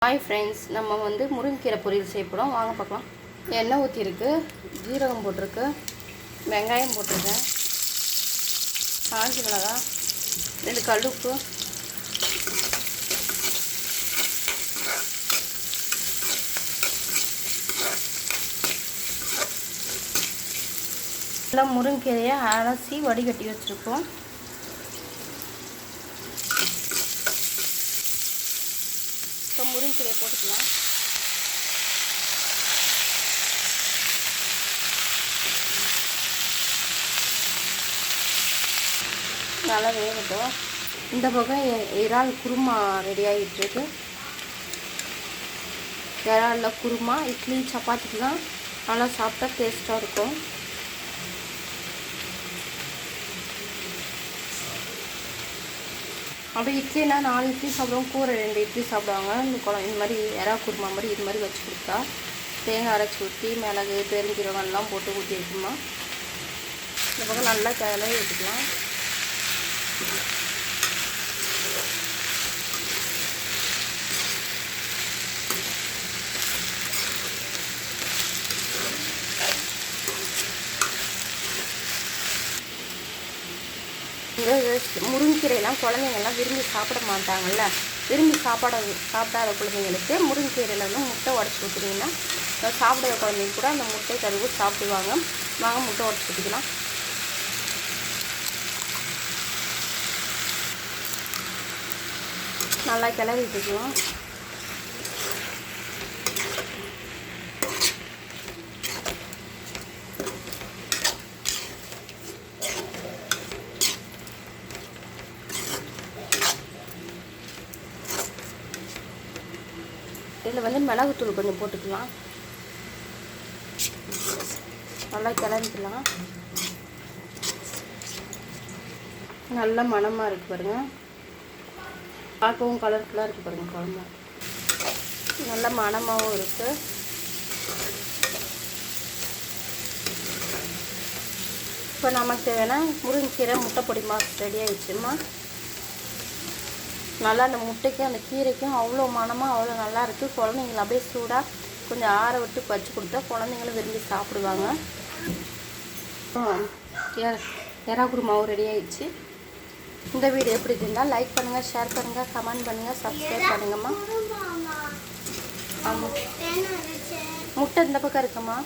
Hi friends, நம்ம முருங்கைக்கீரை பொரியல் செய்ய போகிறோம். வாங்க பார்க்கலாம். எண்ணெய் ஊற்றிருக்கு, ஜீரகம் போட்டிருக்கு, வெங்காயம் போட்டிருக்கேன், காஞ்ச மிளகா, 2 கல்லுப்பு, எல்லாம் முருங்கைக்கீரையை அலசி வடிகட்டி வச்சுருக்கோம். இப்போ முருங்கைக்கீரையை போட்டுக்கலாம். நல்லா வேகட்டும். இந்த பக்கம் இறால் குருமா ரெடி ஆகிட்டுருக்கு. இறாலில் குருமா இட்லி சப்பாத்திக்கெலாம் நல்லா சாப்பிட்டா டேஸ்ட்டாக இருக்கும். அப்படி இட்லினா 4 இட்லி சாப்பிடுவோம், கூரை 2 இட்லி சாப்பிடுவாங்க. இந்த மாதிரி இறா குருமா மாதிரி இது மாதிரி வச்சு கொடுத்தா தேங்காய் அரைச்சி ஊற்றி மிளகு பெருஞ்சீரகம் எல்லாம் போட்டு ஊற்றி வைக்கணுமா. இந்த பக்கம் நல்லா கிளறி வச்சுக்கலாம். இந்த முருங்கைக்கீரையெல்லாம் குழந்தைங்கள்லாம் விரும்பி சாப்பிட மாட்டாங்கள்ல. விரும்பி சாப்பிடாத குழந்தைங்களுக்கு முருங்கைக்கீரையில் முட்டை உடச்சி ஊற்றுனீங்கன்னா சாப்பிடாத குழந்தைங்க கூட அந்த முட்டை கருவு சாப்பிடுவாங்க. வாங்க முட்டை உடச்சி ஊற்றிக்கலாம். நல்லா கிளறி விட்டுக்கலாம். இதில் மிளகுத்தூள் கொஞ்சம் போட்டுக்கலாம். நல்லா கிளறிக்கலாம். நல்ல மணமாக இருக்குது பாருங்கள். பார்க்கவும் கலர்ஃபுல்லாக இருக்குது பாருங்கள். குழம்பு நல்ல மணமாகவும் இருக்குது. இப்போ நமக்கு தேவையான முருங்கைக்கீரை முட்டை பொடி மாஸ் ரெடி ஆகிடுச்சுமா. நல்லா அந்த முட்டைக்கும் அந்த கீரைக்கும் அவ்வளோ மணமாக அவ்வளோ நல்லா இருக்குது. குழந்தைங்கள அப்படியே சூடாக கொஞ்சம் ஆற விட்டு வச்சு கொடுத்தா குழந்தைங்களும் விரும்பி சாப்பிடுவாங்க. எறா குருமாவும் ரெடி ஆகிடுச்சு. இந்த வீடியோ எப்படி இருந்தால் லைக் பண்ணுங்கள், ஷேர் பண்ணுங்கள், கமெண்ட் பண்ணுங்கள், சப்ஸ்கிரைப் பண்ணுங்கம்மா. ஆமாம், முட்டை இந்த பக்கம் இருக்குமா.